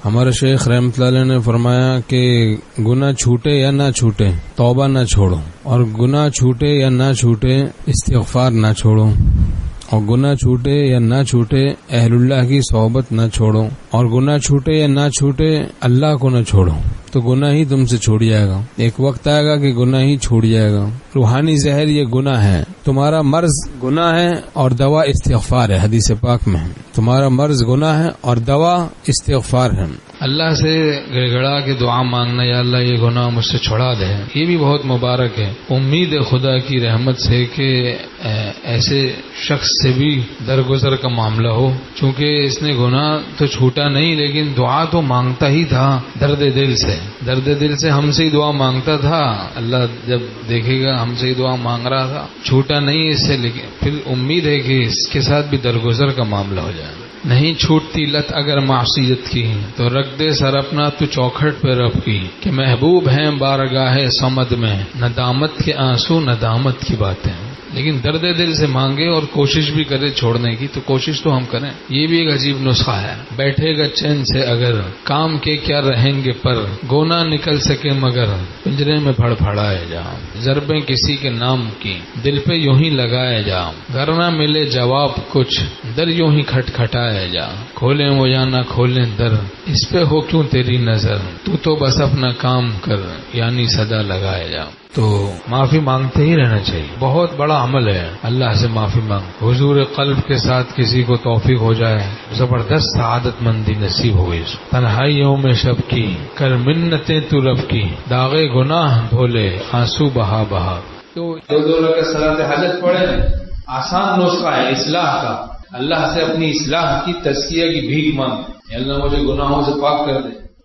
ہمارے شیخ رحمۃ اللہ علیہ نے فرمایا کہ گناہ چھوٹے یا نہ چھوٹے توبہ نہ چھوڑو، اور گناہ چھوٹے یا نہ چھوٹے استغفار نہ چھوڑو، اور گناہ چھوٹے یا نہ چھوٹے اہل اللہ کی صحبت نہ چھوڑو، اور گناہ چھوٹے یا نہ چھوٹے اللہ کو نہ چھوڑو، تو گناہ ہی تم سے چھوڑ جائے گا۔ ایک وقت آئے گا کہ گناہ ہی چھوڑ جائے گا۔ روحانی زہر یہ گناہ ہے، تمہارا مرض گناہ ہے اور دوا استغفار ہے، حدیث پاک میں ہے تمہارا مرض گناہ ہے اور دوا استغفار ہے۔ اللہ سے گڑ گڑا کے دعا مانگنا، یا اللہ یہ گناہ مجھ سے چھڑا دے، یہ بھی بہت مبارک ہے۔ امید ہے خدا کی رحمت سے کہ ایسے شخص سے بھی درگزر کا معاملہ ہو، چونکہ اس نے گناہ تو چھوٹا نہیں لیکن دعا تو مانگتا ہی تھا درد دل سے ہم سے ہی دعا مانگتا تھا۔ اللہ جب دیکھے گا ہم سے ہی دعا مانگ رہا تھا، چھوٹا نہیں اس سے، لیکن پھر امید ہے کہ اس کے ساتھ بھی درگزر کا معاملہ ہو جائے۔ نہیں چھوٹتی لت اگر معصیت کی، تو رکھ دے سر اپنا تو چوکھٹ پہ رب کی، کہ محبوب ہیں بارگاہ صمد میں، ندامت کے آنسو ندامت کی باتیں۔ لیکن درد دل سے مانگے اور کوشش بھی کرے چھوڑنے کی، تو کوشش تو ہم کریں۔ یہ بھی ایک عجیب نسخہ ہے۔ بیٹھے گا چین سے اگر کام کے کیا رہیں گے پر، گونا نکل سکے مگر پنجرے میں پھڑ پھڑائے جا، ضربیں کسی کے نام کی دل پہ یوں ہی لگائے جا، گھر نہ ملے جواب کچھ در یوں ہی کھٹکھٹائے جا، کھولیں وہ یا نہ کھولیں در اس پہ ہو کیوں تیری نظر، تو بس اپنا کام کر یعنی صدا لگائے جا۔ تو معافی مانگتے ہی رہنا چاہیے، بہت بڑا عمل ہے اللہ سے معافی مانگ۔ حضور قلب کے ساتھ کسی کو توفیق ہو جائے، زبردست سعادت مندی نصیب ہو گئی۔ تنہائیوں میں شب کی کر منتیں تو رب کی، داغے گناہ دھولے آنسو بہا بہا۔ تو دو رکعت صلاۃ حاجت پڑھیں، آسان نسخہ ہے اصلاح کا۔ اللہ سے اپنی اصلاح کی تزکیہ کی بھیک مانگ، اللہ مجھے گناہوں سے پاک کر دے۔